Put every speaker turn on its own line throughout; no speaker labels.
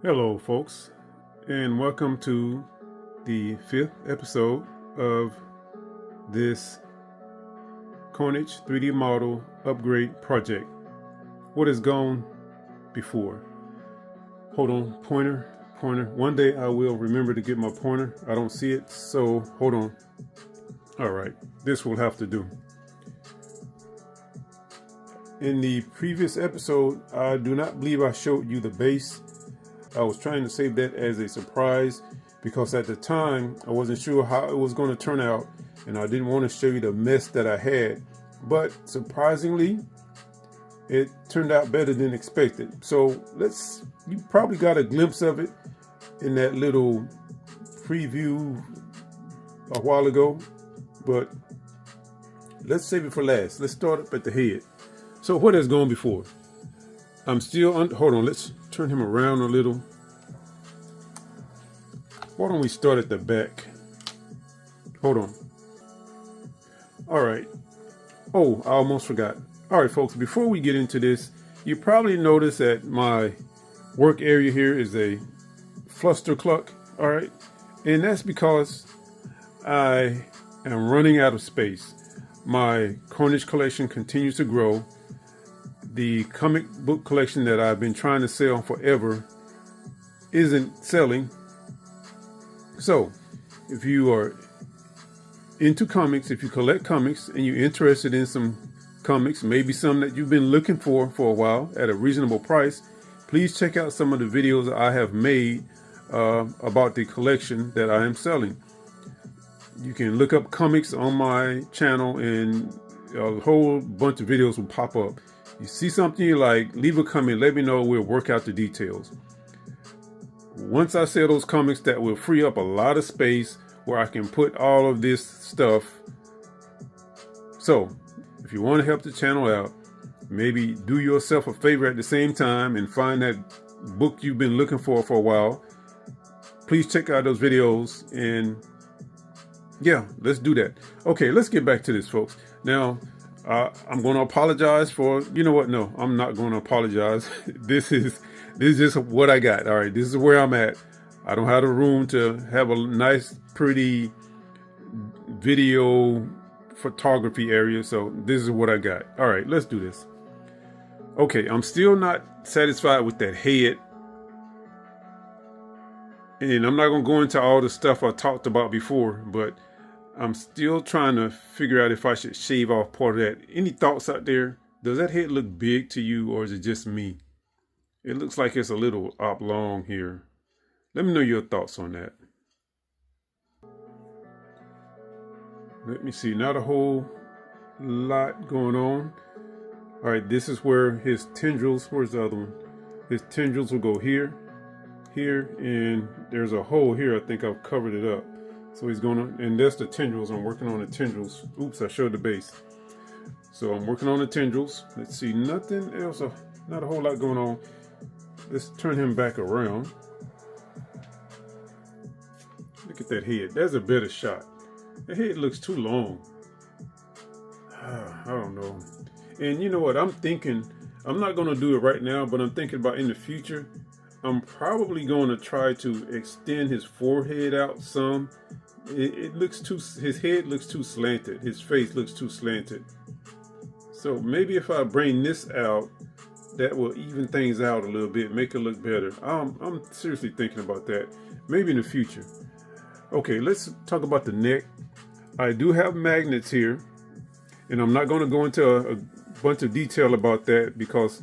Hello folks, and welcome to the 5th episode of this CARNAGE 3D model upgrade project. What has gone before? Hold on, pointer. One day I will remember to get my pointer. I don't see it, so hold on. All right, this will have to do. In the previous episode, I do not believe I showed you the base. I was trying to save that as a surprise because at the time I wasn't sure how it was going to turn out, and I didn't want to show you the mess that I had. But surprisingly, it turned out better than expected. So you probably got a glimpse of it in that little preview a while ago, but let's save it for last. Let's start up at the head. So what has gone before? I'm still hold on, let's turn him around a little. Why don't we start at the back? Hold on. All right. Oh, I almost forgot. All right, folks, before we get into this, you probably noticed that my work area here is a clustercluck. All right. And that's because I am running out of space. My CARNAGE collection continues to grow. The comic book collection that I've been trying to sell forever isn't selling. So if you are into comics, if you collect comics and you're interested in some comics, maybe some that you've been looking for a while at a reasonable price, please check out some of the videos I have made about the collection that I am selling. You can look up comics on my channel and a whole bunch of videos will pop up. You see something you like, leave a comment, let me know, we'll work out the details. Once I sell those comics, that will free up a lot of space where I can put all of this stuff. So if you want to help the channel out, maybe do yourself a favor at the same time and find that book you've been looking for a while. Please check out those videos, and yeah, let's do that. Okay, let's get back to this, folks. Now, I'm going to apologize for, you know what? No, I'm not going to apologize. This is just what I got. All right, this is where I'm at. I don't have the room to have a nice, pretty video photography area. So this is what I got. All right, let's do this. Okay, I'm still not satisfied with that head. And I'm not going to go into all the stuff I talked about before, but I'm still trying to figure out if I should shave off part of that. Any thoughts out there? Does that head look big to you, or is it just me? It looks like it's a little oblong here. Let me know your thoughts on that. Let me see, not a whole lot going on. All right, this is where his tendrils, where's the other one? His tendrils will go here, and there's a hole here. I think I've covered it up. So he's gonna, and that's the tendrils. I'm working on the tendrils. Oops, I showed the base. So I'm working on the tendrils. Let's see, nothing else, not a whole lot going on. Let's turn him back around. Look at that head. That's a better shot. The head looks too long. I don't know. And you know what? I'm thinking, I'm not going to do it right now, but I'm thinking about in the future, I'm probably going to try to extend his forehead out some. It looks too, his head looks too slanted. His face looks too slanted. So maybe if I bring this out, that will even things out a little bit, make it look better. I'm seriously thinking about that. Maybe in the future. Okay, let's talk about the neck. I do have magnets here, and I'm not going to go into a bunch of detail about that because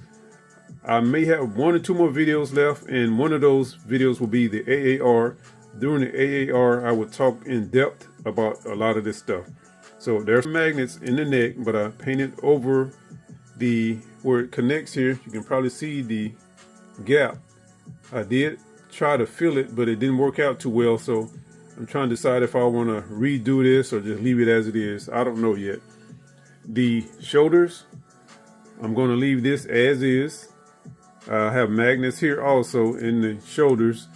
I may have 1 or 2 more videos left, and one of those videos will be the AAR. During the AAR, I will talk in depth about a lot of this stuff. So there's magnets in the neck, but I painted over the where it connects here. You can probably see the gap. I did try to fill it, but it didn't work out too well. So I'm trying to decide if I want to redo this or just leave it as it is. I don't know yet. The shoulders, I'm going to leave this as is. I have magnets here also in the shoulders,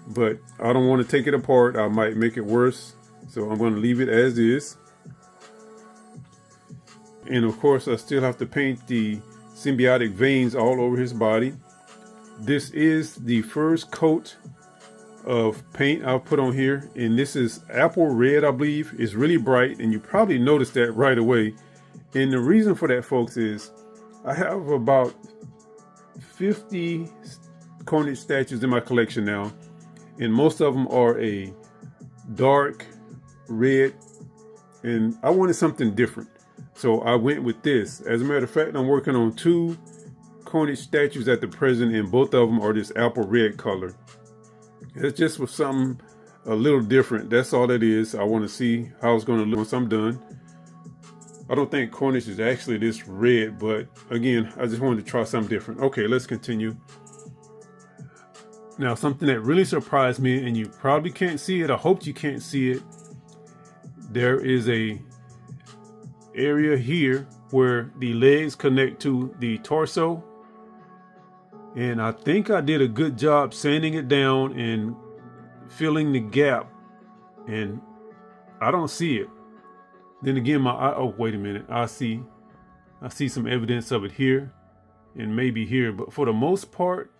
but I don't want to take it apart. I might make it worse. So I'm going to leave it as is. And of course, I still have to paint the symbiotic veins all over his body. This is the first coat of paint I'll put on here, and this is apple red, I believe. It's really bright, and you probably noticed that right away. And the reason for that, folks, is I have about 50 Carnage statues in my collection now, and most of them are a dark red, and I wanted something different. So I went with this. As a matter of fact, I'm working on 2 Carnage statues at the present, and both of them are this apple red color. It's just for something a little different. That's all it is. I want to see how it's going to look once I'm done. I don't think Carnage is actually this red, but again, I just wanted to try something different. Okay, let's continue. Now, something that really surprised me, and you probably can't see it. I hope you can't see it. There is a area here where the legs connect to the torso, and I think I did a good job sanding it down and filling the gap, and I don't see it. Then again, my eye, oh wait a minute, I see some evidence of it here and maybe here, but for the most part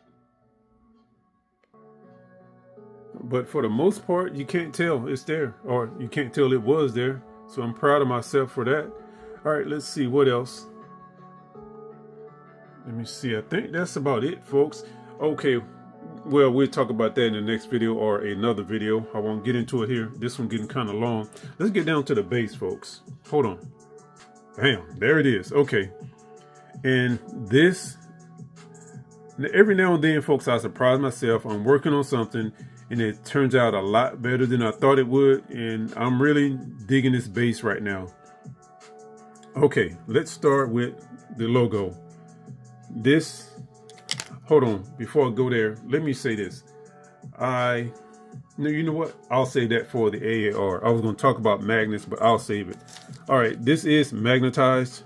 you can't tell it's there, or you can't tell it was there. So I'm proud of myself for that. All right, let's see what else. Let me see. I think that's about it, folks. Okay, well, we'll talk about that in the next video or another video. I won't get into it here. This one getting kind of long. Let's get down to the base, folks. Hold on. Bam, there it is. Okay. And this, every now and then, folks, I surprise myself. I'm working on something, and it turns out a lot better than I thought it would. And I'm really digging this base right now. Okay, let's start with the logo. This, hold on, before I go there, let me say this. You know what? I'll say that for the AAR. I was going to talk about magnets, but I'll save it. All right, this is magnetized.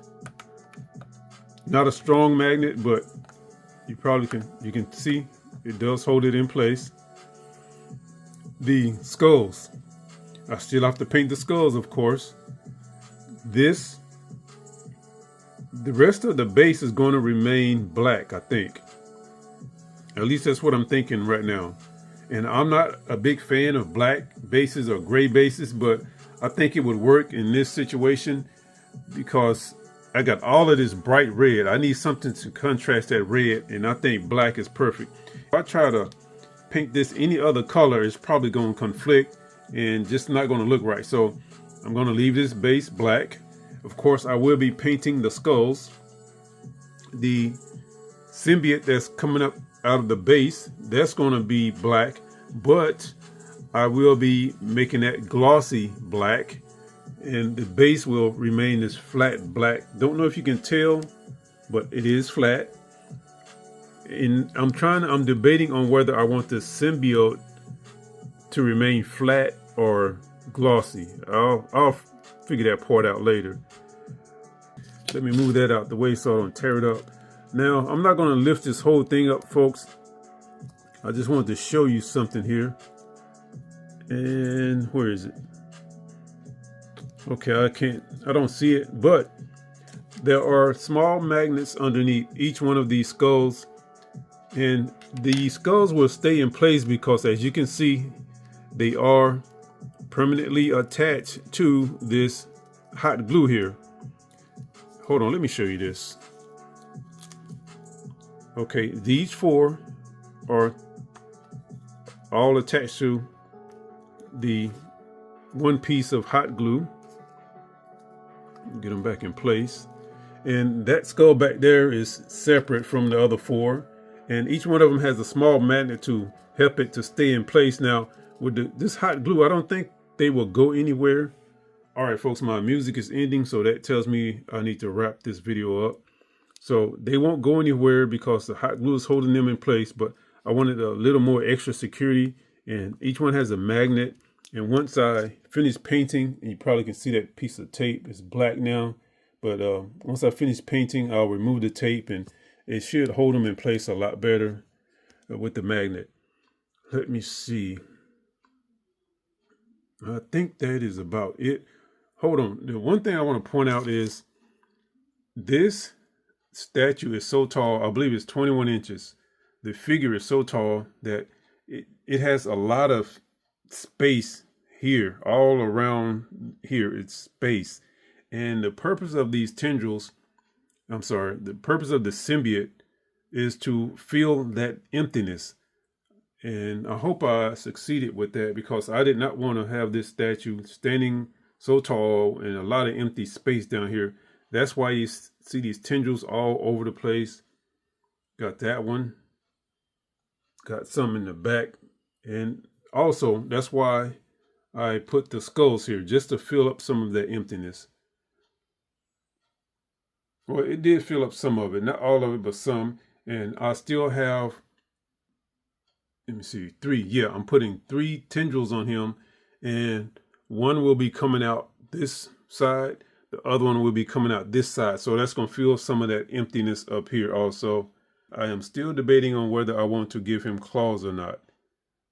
Not a strong magnet, but you can see it does hold it in place. The skulls, I still have to paint the skulls, of course. The rest of the base is going to remain black, I think. At least that's what I'm thinking right now. And I'm not a big fan of black bases or gray bases, but I think it would work in this situation because I got all of this bright red. I need something to contrast that red, and I think black is perfect. If I try to paint this any other color, it's probably going to conflict and just not going to look right. So I'm going to leave this base black. Of course, I will be painting the skulls. The symbiote that's coming up out of the base, that's going to be black, but I will be making that glossy black, and the base will remain this flat black. Don't know if you can tell, but it is flat. And I'm debating on whether I want the symbiote to remain flat or glossy. I'll figure that part out later. Let me move that out the way so I don't tear it up. Now, I'm not going to lift this whole thing up, folks. I just wanted to show you something here. And where is it? Okay, I don't see it, but there are small magnets underneath each one of these skulls. And the skulls will stay in place because, as you can see, they are permanently attached to this hot glue here. Hold on, let me show you this. Okay, these 4 are all attached to the one piece of hot glue. Get them back in place. And that skull back there is separate from the other 4. And each one of them has a small magnet to help it to stay in place. Now, with this hot glue, I don't think they will go anywhere. All right, folks, my music is ending, so that tells me I need to wrap this video up. So they won't go anywhere because the hot glue is holding them in place, but I wanted a little more extra security, and each one has a magnet. And once I finish painting, and you probably can see that piece of tape, it's black now, but once I finish painting, I'll remove the tape, and it should hold them in place a lot better with the magnet. Let me see. I think that is about it. Hold on. The one thing I want to point out is this statue is so tall. I believe it's 21 inches. The figure is so tall that it has a lot of space here. All around here, it's space. And the purpose of these tendrils, the purpose of the symbiote is to fill that emptiness. And I hope I succeeded with that, because I did not want to have this statue standing so tall and a lot of empty space down here. That's why you see these tendrils all over the place. Got that one. Got some in the back. And also, that's why I put the skulls here, just to fill up some of that emptiness. Well, it did fill up some of it. Not all of it, but some. And I still have, let me see, 3. Yeah, I'm putting 3 tendrils on him, and one will be coming out this side. The other one will be coming out this side. So that's going to fill some of that emptiness up here also. I am still debating on whether I want to give him claws or not.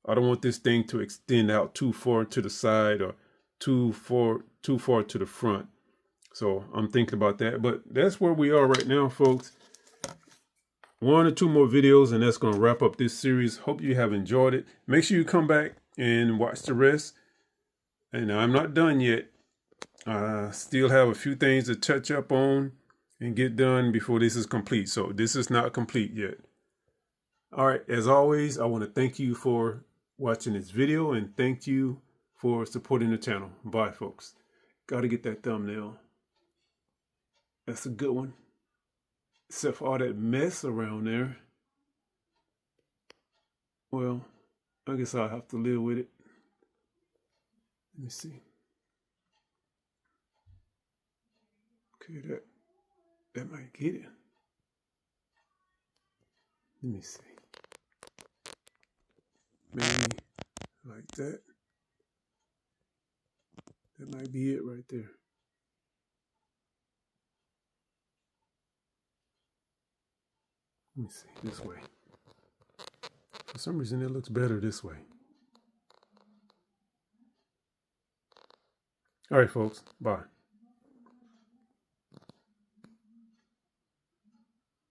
I don't want this thing to extend out too far to the side or too far to the front. So I'm thinking about that. But that's where we are right now, folks. 1 or 2 more videos, and that's going to wrap up this series. Hope you have enjoyed it. Make sure you come back and watch the rest. And I'm not done yet. I still have a few things to touch up on and get done before this is complete. So this is not complete yet. All right. As always, I want to thank you for watching this video, and thank you for supporting the channel. Bye, folks. Got to get that thumbnail. That's a good one. Except for all that mess around there. Well, I guess I'll have to live with it. Let me see. Okay, that might get it. Let me see. Maybe like that. That might be it right there. Let me see, this way. For some reason, it looks better this way. All right, folks. Bye.